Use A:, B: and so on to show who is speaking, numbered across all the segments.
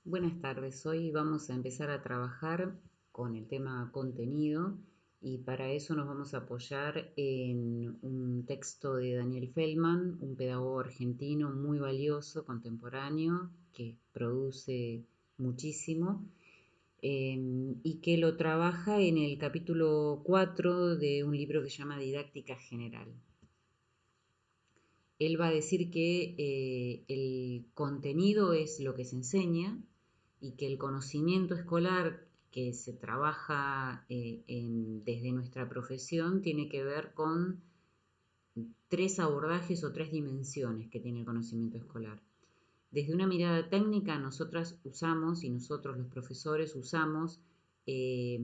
A: Buenas tardes, hoy vamos a empezar a trabajar con el tema contenido y para eso nos vamos a apoyar en un texto de Daniel Feldman, un pedagogo argentino muy valioso, contemporáneo, que produce muchísimo y que lo trabaja en el capítulo 4 de un libro que se llama Didáctica General. Él va a decir que el contenido es lo que se enseña y que el conocimiento escolar que se trabaja desde nuestra profesión tiene que ver con tres abordajes o tres dimensiones que tiene el conocimiento escolar. Desde una mirada técnica, nosotras usamos y nosotros los profesores usamos eh,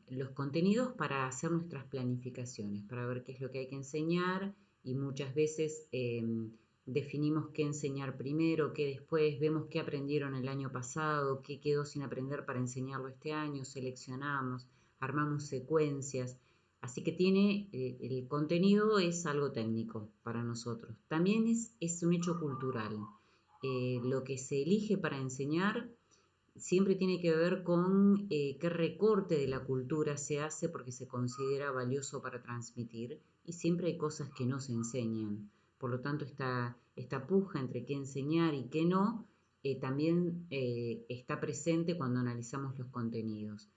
A: los contenidos para hacer nuestras planificaciones, para ver qué es lo que hay que enseñar y muchas veces definimos qué enseñar primero, qué después, vemos qué aprendieron el año pasado, qué quedó sin aprender para enseñarlo este año, seleccionamos, armamos secuencias. Así que tiene, el contenido es algo técnico para nosotros. También es un hecho cultural. Lo que se elige para enseñar siempre tiene que ver con qué recorte de la cultura se hace porque se considera valioso para transmitir y siempre hay cosas que no se enseñan. Por lo tanto, esta puja entre qué enseñar y qué no también está presente cuando analizamos los contenidos.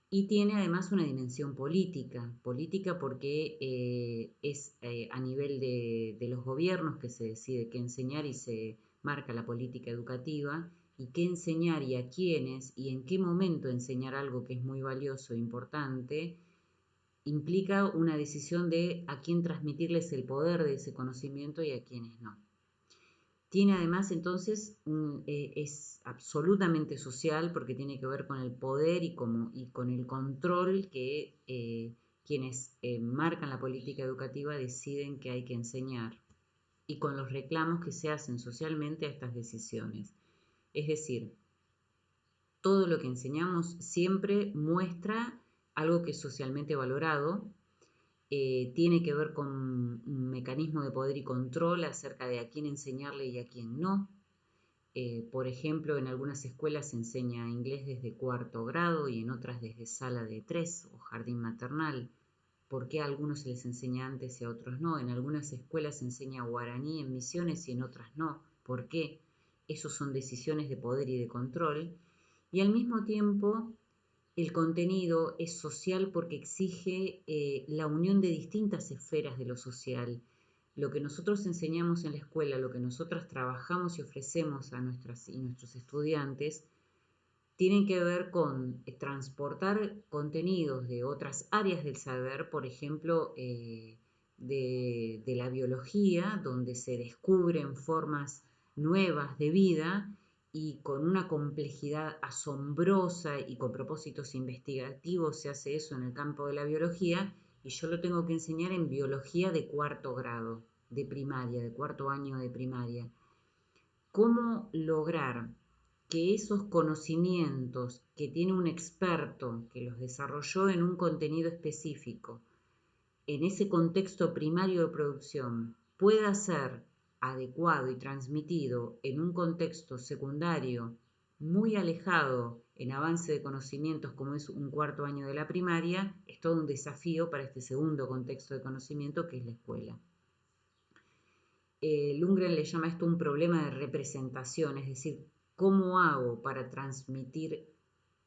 A: Y tiene además una dimensión política, política porque es a nivel de los gobiernos que se decide qué enseñar y se marca la política educativa y qué enseñar y a quiénes y en qué momento enseñar algo que es muy valioso e importante, implica una decisión de a quién transmitirles el poder de ese conocimiento y a quiénes no. Tiene además entonces, es absolutamente social porque tiene que ver con el poder y con el control que quienes marcan la política educativa deciden que hay que enseñar y con los reclamos que se hacen socialmente a estas decisiones. Es decir, todo lo que enseñamos siempre muestra algo que es socialmente valorado, tiene que ver con un mecanismo de poder y control acerca de a quién enseñarle y a quién no. Por ejemplo, en algunas escuelas se enseña inglés desde cuarto grado y en otras desde sala de 3 o jardín maternal. ¿Por qué a algunos se les enseña antes y a otros no? En algunas escuelas se enseña guaraní en Misiones y en otras no. ¿Por qué? Esos son decisiones de poder y de control. Y al mismo tiempo, el contenido es social porque exige la unión de distintas esferas de lo social. Lo que nosotros enseñamos en la escuela, lo que nosotras trabajamos y ofrecemos a nuestras y nuestros estudiantes, tienen que ver con transportar contenidos de otras áreas del saber, por ejemplo, de la biología, donde se descubren formas nuevas de vida y con una complejidad asombrosa y con propósitos investigativos se hace eso en el campo de la biología y yo lo tengo que enseñar en biología de cuarto grado, de primaria, de cuarto año de primaria. ¿Cómo lograr que esos conocimientos que tiene un experto que los desarrolló en un contenido específico, en ese contexto primario de producción, pueda ser adecuado y transmitido en un contexto secundario muy alejado en avance de conocimientos como es un cuarto año de la primaria, es todo un desafío para este segundo contexto de conocimiento que es la escuela. Lundgren le llama esto un problema de representación, es decir, ¿cómo hago para transmitir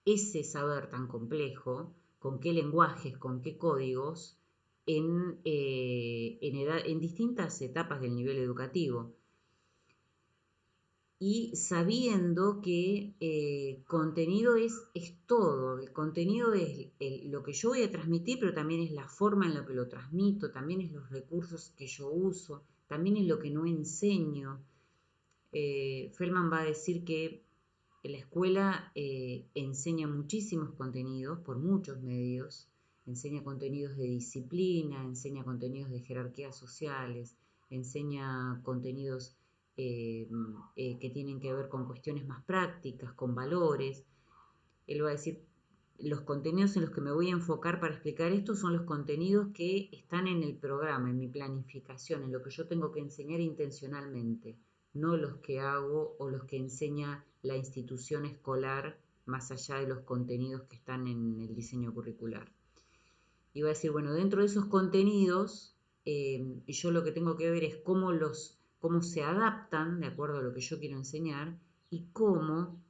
A: ese saber tan complejo, con qué lenguajes, con qué códigos, en distintas etapas del nivel educativo? Y sabiendo que contenido es todo, el contenido es lo que yo voy a transmitir, pero también es la forma en la que lo transmito, también es los recursos que yo uso, también es lo que no enseño. Feldman va a decir que la escuela enseña muchísimos contenidos por muchos medios, enseña contenidos de disciplina, enseña contenidos de jerarquías sociales, enseña contenidos eh, que tienen que ver con cuestiones más prácticas, con valores. Él va a decir, los contenidos en los que me voy a enfocar para explicar esto son los contenidos que están en el programa, en mi planificación, en lo que yo tengo que enseñar intencionalmente, no los que hago o los que enseña la institución escolar más allá de los contenidos que están en el diseño curricular. Iba a decir, bueno, dentro de esos contenidos, yo lo que tengo que ver es cómo se adaptan de acuerdo a lo que yo quiero enseñar y cómo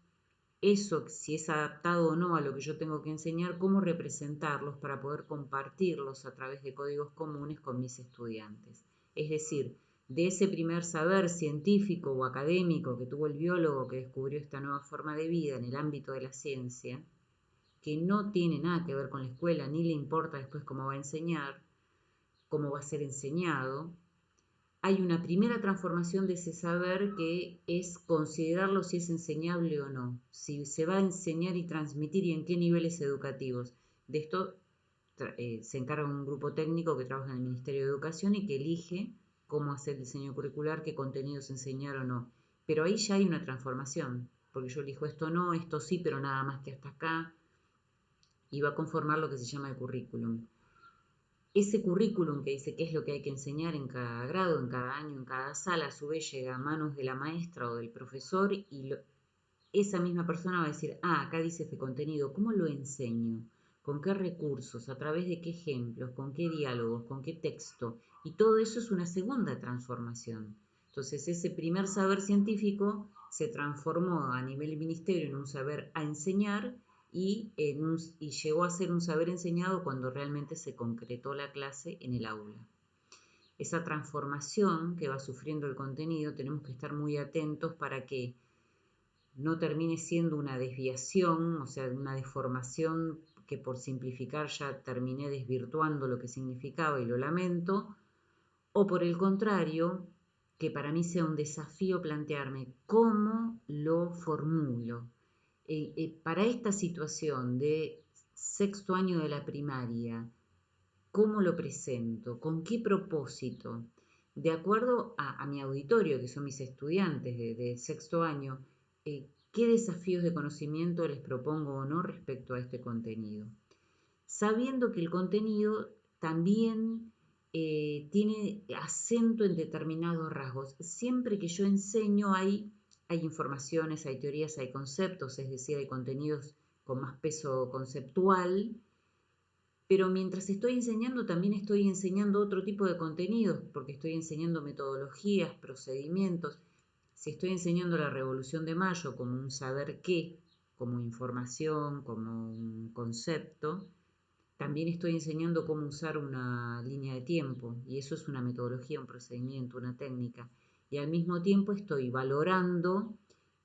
A: eso, si es adaptado o no a lo que yo tengo que enseñar, cómo representarlos para poder compartirlos a través de códigos comunes con mis estudiantes. Es decir, de ese primer saber científico o académico que tuvo el biólogo que descubrió esta nueva forma de vida en el ámbito de la ciencia, que no tiene nada que ver con la escuela, ni le importa después cómo va a enseñar, cómo va a ser enseñado, hay una primera transformación de ese saber que es considerarlo si es enseñable o no, si se va a enseñar y transmitir y en qué niveles educativos. De esto se encarga un grupo técnico que trabaja en el Ministerio de Educación y que elige cómo hacer el diseño curricular, qué contenidos enseñar o no. Pero ahí ya hay una transformación, porque yo elijo esto no, esto sí, pero nada más que hasta acá, y va a conformar lo que se llama el currículum. Ese currículum que dice qué es lo que hay que enseñar en cada grado, en cada año, en cada sala, a su vez llega a manos de la maestra o del profesor y esa misma persona va a decir, acá dice este contenido, ¿cómo lo enseño? ¿Con qué recursos? ¿A través de qué ejemplos? ¿Con qué diálogos? ¿Con qué texto? Y todo eso es una segunda transformación. Entonces, ese primer saber científico se transformó a nivel ministerio en un saber a enseñar y llegó a ser un saber enseñado cuando realmente se concretó la clase en el aula. Esa transformación que va sufriendo el contenido tenemos que estar muy atentos para que no termine siendo una desviación, o sea, una deformación que por simplificar ya terminé desvirtuando lo que significaba y lo lamento, o por el contrario, que para mí sea un desafío plantearme cómo lo formulo. Para esta situación de sexto año de la primaria, ¿cómo lo presento? ¿Con qué propósito? De acuerdo a mi auditorio, que son mis estudiantes de sexto año, ¿qué desafíos de conocimiento les propongo o no respecto a este contenido? Sabiendo que el contenido también tiene acento en determinados rasgos. Siempre que yo enseño hay informaciones, hay teorías, hay conceptos, es decir, hay contenidos con más peso conceptual, pero mientras estoy enseñando también estoy enseñando otro tipo de contenidos, porque estoy enseñando metodologías, procedimientos. Si estoy enseñando la Revolución de Mayo como un saber qué, como información, como un concepto, también estoy enseñando cómo usar una línea de tiempo, y eso es una metodología, un procedimiento, una técnica. Y al mismo tiempo estoy valorando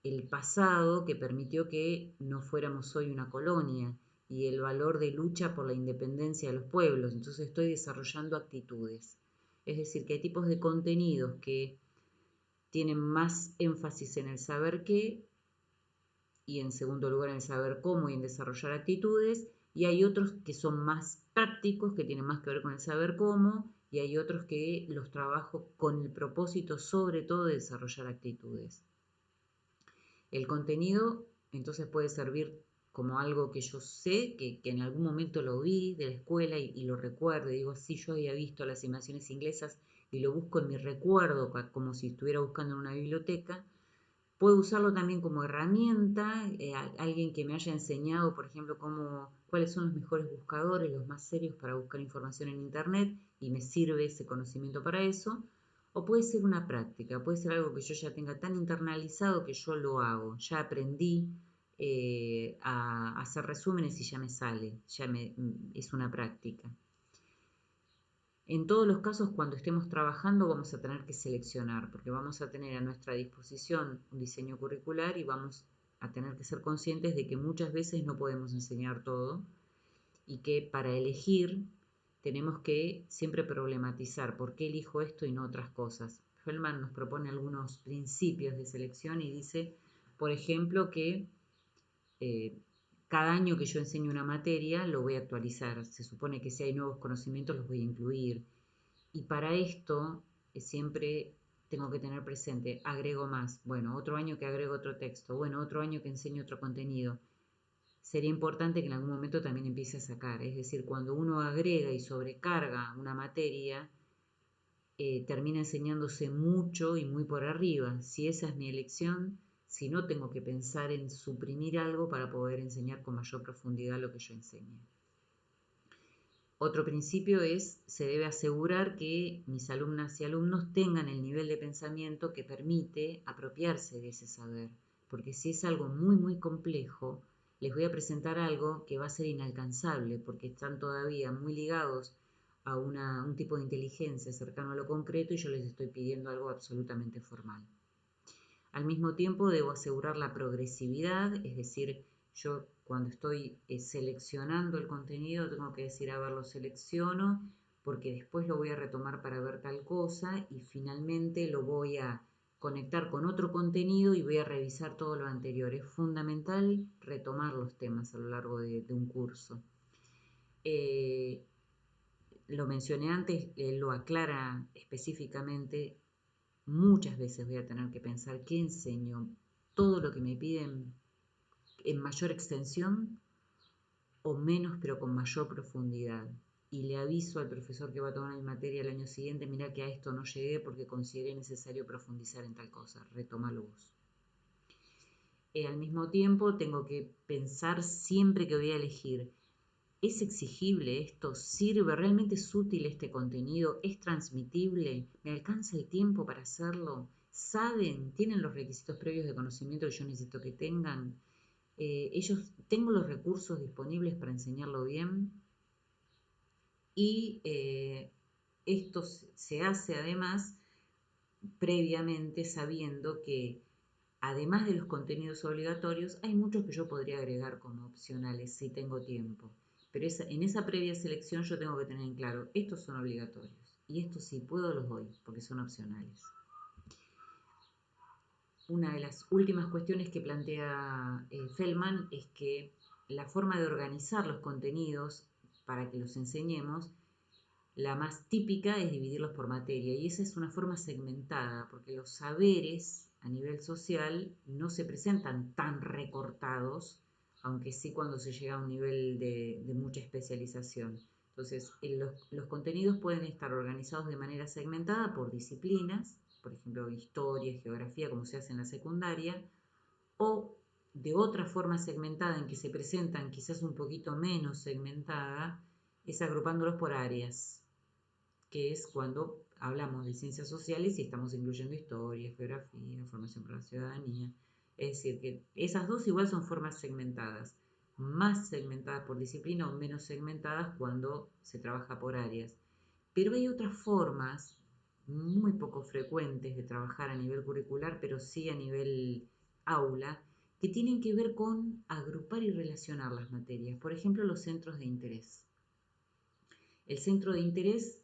A: el pasado que permitió que no fuéramos hoy una colonia y el valor de lucha por la independencia de los pueblos. Entonces estoy desarrollando actitudes. Es decir, que hay tipos de contenidos que tienen más énfasis en el saber qué y en segundo lugar en el saber cómo y en desarrollar actitudes, y hay otros que son más prácticos, que tienen más que ver con el saber cómo, y hay otros que los trabajo con el propósito sobre todo de desarrollar actitudes. El contenido entonces puede servir como algo que yo sé, que en algún momento lo vi de la escuela y lo recuerdo, y digo, sí, yo había visto las animaciones inglesas y lo busco en mi recuerdo, como si estuviera buscando en una biblioteca. Puedo usarlo también como herramienta, alguien que me haya enseñado, por ejemplo, cuáles son los mejores buscadores, los más serios para buscar información en Internet, y me sirve ese conocimiento para eso. O puede ser una práctica, puede ser algo que yo ya tenga tan internalizado que yo lo hago. Ya aprendí a hacer resúmenes y ya me sale, es una práctica. En todos los casos, cuando estemos trabajando, vamos a tener que seleccionar, porque vamos a tener a nuestra disposición un diseño curricular y vamos a tener que ser conscientes de que muchas veces no podemos enseñar todo y que para elegir tenemos que siempre problematizar por qué elijo esto y no otras cosas. Hellman nos propone algunos principios de selección y dice, por ejemplo, que eh, cada año que yo enseño una materia lo voy a actualizar. Se supone que si hay nuevos conocimientos los voy a incluir. Y para esto siempre tengo que tener presente, agrego más. Bueno, otro año que agrego otro texto. Bueno, otro año que enseño otro contenido. Sería importante que en algún momento también empiece a sacar. Es decir, cuando uno agrega y sobrecarga una materia, termina enseñándose mucho y muy por arriba. Si esa es mi elección, Si no, tengo que pensar en suprimir algo para poder enseñar con mayor profundidad lo que yo enseñé. Otro principio es, se debe asegurar que mis alumnas y alumnos tengan el nivel de pensamiento que permite apropiarse de ese saber, porque si es algo muy, muy complejo, les voy a presentar algo que va a ser inalcanzable, porque están todavía muy ligados a un tipo de inteligencia cercano a lo concreto y yo les estoy pidiendo algo absolutamente formal. Al mismo tiempo debo asegurar la progresividad, es decir, yo cuando estoy seleccionando el contenido tengo que decir, a ver, lo selecciono porque después lo voy a retomar para ver tal cosa y finalmente lo voy a conectar con otro contenido y voy a revisar todo lo anterior. Es fundamental retomar los temas a lo largo de un curso. Eh, lo mencioné antes, lo aclara específicamente. Muchas veces voy a tener que pensar qué enseño, todo lo que me piden en mayor extensión o menos pero con mayor profundidad. Y le aviso al profesor que va a tomar mi materia el año siguiente, mira que a esto no llegué porque consideré necesario profundizar en tal cosa, retomalo vos. Al mismo tiempo tengo que pensar siempre que voy a elegir, ¿es exigible esto? ¿Sirve? ¿Realmente es útil este contenido? ¿Es transmitible? ¿Me alcanza el tiempo para hacerlo? ¿Saben? ¿Tienen los requisitos previos de conocimiento que yo necesito que tengan? Ellos, ¿tengo los recursos disponibles para enseñarlo bien? Y esto se hace además previamente sabiendo que además de los contenidos obligatorios, hay muchos que yo podría agregar como opcionales si tengo tiempo. Pero en esa previa selección yo tengo que tener en claro, estos son obligatorios y estos si puedo los doy porque son opcionales. Una de las últimas cuestiones que plantea Feldman es que la forma de organizar los contenidos para que los enseñemos, la más típica es dividirlos por materia y esa es una forma segmentada porque los saberes a nivel social no se presentan tan recortados, aunque sí cuando se llega a un nivel de mucha especialización. Entonces, los contenidos pueden estar organizados de manera segmentada por disciplinas, por ejemplo, historia, geografía, como se hace en la secundaria, o de otra forma segmentada en que se presentan quizás un poquito menos segmentada, es agrupándolos por áreas, que es cuando hablamos de ciencias sociales y estamos incluyendo historia, geografía, formación para la ciudadanía. Es decir, que esas dos igual son formas segmentadas, más segmentadas por disciplina o menos segmentadas cuando se trabaja por áreas. Pero hay otras formas muy poco frecuentes de trabajar a nivel curricular, pero sí a nivel aula, que tienen que ver con agrupar y relacionar las materias. Por ejemplo, los centros de interés. El centro de interés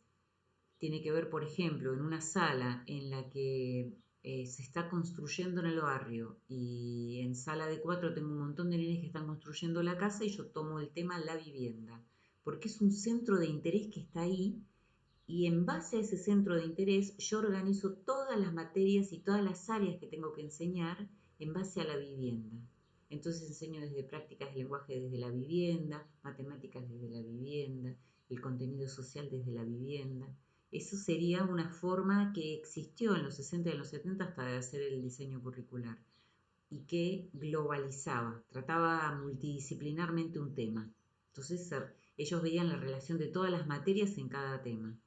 A: tiene que ver, por ejemplo, en una sala en la que se está construyendo en el barrio y en sala de cuatro tengo un montón de nenes que están construyendo la casa y yo tomo el tema la vivienda, porque es un centro de interés que está ahí y en base a ese centro de interés yo organizo todas las materias y todas las áreas que tengo que enseñar en base a la vivienda. Entonces enseño desde prácticas de lenguaje desde la vivienda, matemáticas desde la vivienda, el contenido social desde la vivienda. Eso sería una forma que existió en los 60 y en los 70 hasta de hacer el diseño curricular y que globalizaba, trataba multidisciplinarmente un tema. Entonces ellos veían la relación de todas las materias en cada tema.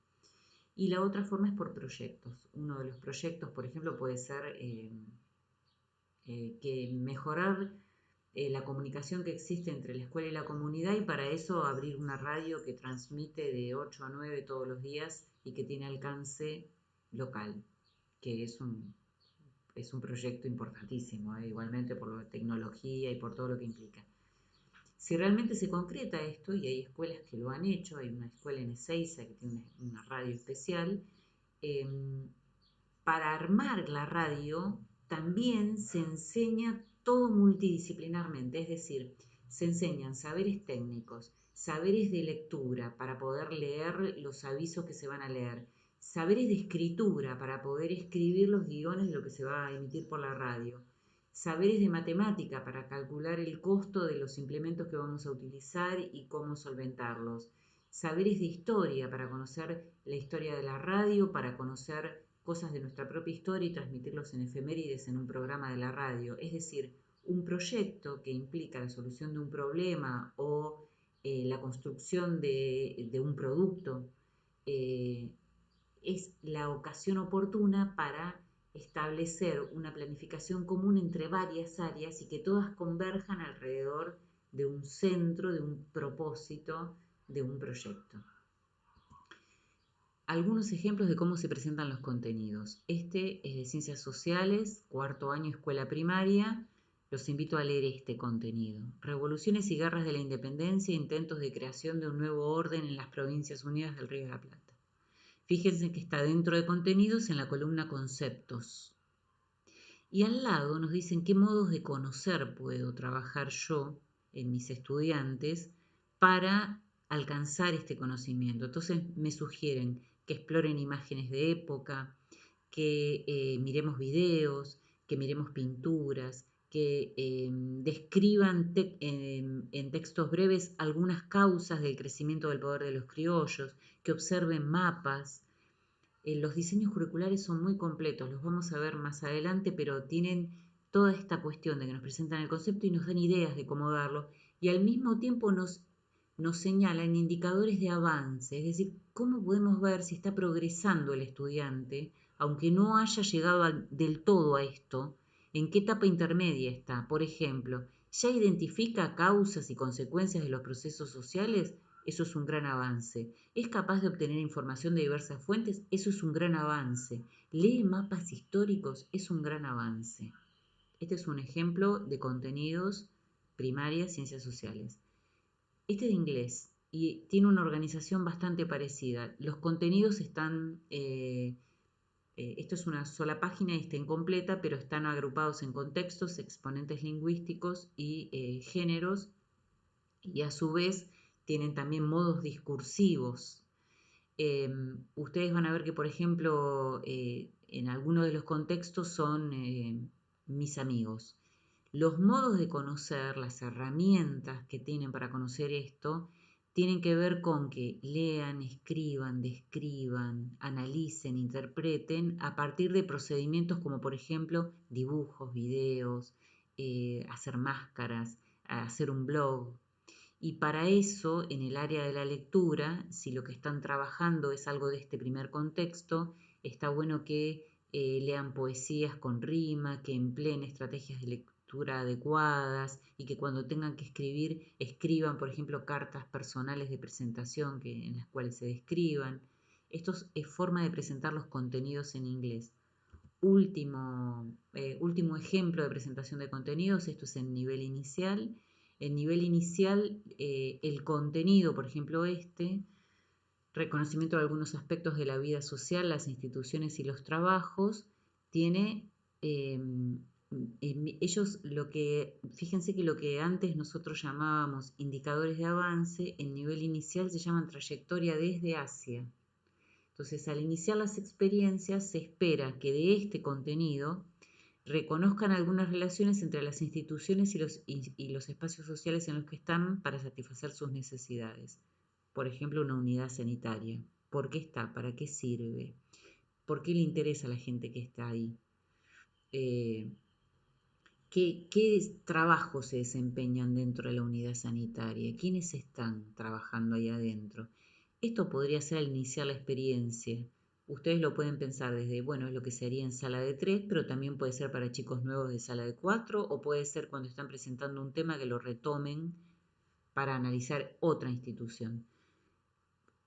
A: Y la otra forma es por proyectos. Uno de los proyectos, por ejemplo, puede ser que mejorar la comunicación que existe entre la escuela y la comunidad y para eso abrir una radio que transmite de 8 a 9 todos los días y que tiene alcance local, que es un proyecto importantísimo, igualmente por la tecnología y por todo lo que implica. Si realmente se concreta esto, y hay escuelas que lo han hecho, hay una escuela en Ezeiza que tiene una radio especial, eh, para armar la radio también se enseña todo multidisciplinarmente, es decir, se enseñan saberes técnicos, saberes de lectura para poder leer los avisos que se van a leer, saberes de escritura para poder escribir los guiones de lo que se va a emitir por la radio, saberes de matemática para calcular el costo de los implementos que vamos a utilizar y cómo solventarlos, saberes de historia para conocer la historia de la radio, para conocer cosas de nuestra propia historia y transmitirlos en efemérides en un programa de la radio. Es decir, un proyecto que implica la solución de un problema o la construcción de un producto eh, es la ocasión oportuna para establecer una planificación común entre varias áreas y que todas converjan alrededor de un centro, de un propósito, de un proyecto. Algunos ejemplos de cómo se presentan los contenidos. Este es de Ciencias Sociales, cuarto año, escuela primaria. Los invito a leer este contenido. Revoluciones y guerras de la independencia, intentos de creación de un nuevo orden en las Provincias Unidas del Río de la Plata. Fíjense que está dentro de contenidos en la columna conceptos. Y al lado nos dicen qué modos de conocer puedo trabajar yo en mis estudiantes para alcanzar este conocimiento. Entonces me sugieren que exploren imágenes de época, que miremos videos, que miremos pinturas, que describan en textos breves algunas causas del crecimiento del poder de los criollos, que observen mapas. Los diseños curriculares son muy completos, los vamos a ver más adelante, pero tienen toda esta cuestión de que nos presentan el concepto y nos dan ideas de cómo darlo, y al mismo tiempo nos señalan indicadores de avance, es decir, cómo podemos ver si está progresando el estudiante, aunque no haya llegado del todo a esto, en qué etapa intermedia está. Por ejemplo, ¿ya identifica causas y consecuencias de los procesos sociales? Eso es un gran avance. ¿Es capaz de obtener información de diversas fuentes? Eso es un gran avance. ¿Lee mapas históricos? Es un gran avance. Este es un ejemplo de contenidos primarias, ciencias sociales. Este es de inglés y tiene una organización bastante parecida. Los contenidos están, esto es una sola página y está incompleta, pero están agrupados en contextos, exponentes lingüísticos y géneros, y a su vez tienen también modos discursivos. Ustedes van a ver que, por ejemplo, en algunos de los contextos son mis amigos. Los modos de conocer, las herramientas que tienen para conocer esto, tienen que ver con que lean, escriban, describan, analicen, interpreten a partir de procedimientos como, por ejemplo, dibujos, videos, hacer máscaras, hacer un blog. Y para eso, en el área de la lectura, si lo que están trabajando es algo de este primer contexto, está bueno que lean poesías con rima, que empleen estrategias de lectura adecuadas y que cuando tengan que escribir, escriban, por ejemplo, cartas personales de presentación en las cuales se describan. Esto es forma de presentar los contenidos en inglés. Último ejemplo de presentación de contenidos, esto es en nivel inicial. En nivel inicial, el contenido, por ejemplo, reconocimiento de algunos aspectos de la vida social, las instituciones y los trabajos, tiene ellos fíjense que lo que antes nosotros llamábamos indicadores de avance, en nivel inicial se llaman trayectoria desde hacia. Entonces, al iniciar las experiencias, se espera que de este contenido reconozcan algunas relaciones entre las instituciones y los espacios sociales en los que están para satisfacer sus necesidades. Por ejemplo, una unidad sanitaria. ¿Por qué está? ¿Para qué sirve? ¿Por qué le interesa a la gente que está ahí? Eh, ¿Qué trabajos se desempeñan dentro de la unidad sanitaria? ¿Quiénes están trabajando ahí adentro? Esto podría ser al iniciar la experiencia. Ustedes lo pueden pensar desde, bueno, es lo que se haría en sala de 3, pero también puede ser para chicos nuevos de sala de 4, o puede ser cuando están presentando un tema que lo retomen para analizar otra institución.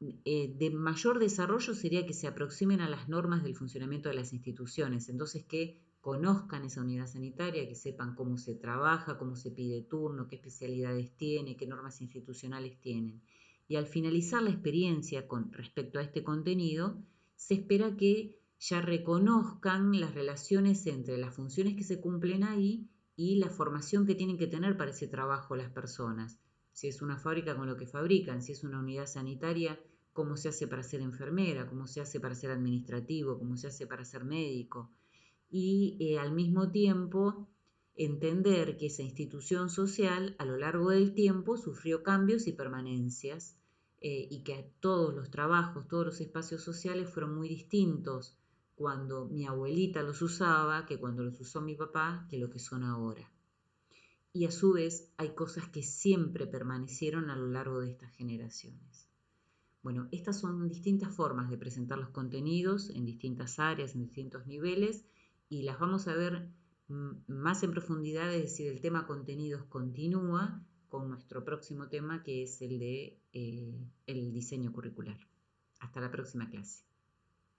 A: De mayor desarrollo sería que se aproximen a las normas del funcionamiento de las instituciones, entonces que conozcan esa unidad sanitaria, que sepan cómo se trabaja, cómo se pide turno, qué especialidades tiene, qué normas institucionales tienen. Y al finalizar la experiencia con respecto a este contenido, se espera que ya reconozcan las relaciones entre las funciones que se cumplen ahí y la formación que tienen que tener para ese trabajo las personas. Si es una fábrica, con lo que fabrican, si es una unidad sanitaria, cómo se hace para ser enfermera, cómo se hace para ser administrativo, cómo se hace para ser médico. Y al mismo tiempo entender que esa institución social a lo largo del tiempo sufrió cambios y permanencias, y que todos los trabajos, todos los espacios sociales fueron muy distintos cuando mi abuelita los usaba que cuando los usó mi papá que lo que son ahora. Y a su vez hay cosas que siempre permanecieron a lo largo de estas generaciones. Bueno, estas son distintas formas de presentar los contenidos en distintas áreas, en distintos niveles, y las vamos a ver más en profundidad, es decir, el tema contenidos continúa con nuestro próximo tema que es el de el diseño curricular. Hasta la próxima clase.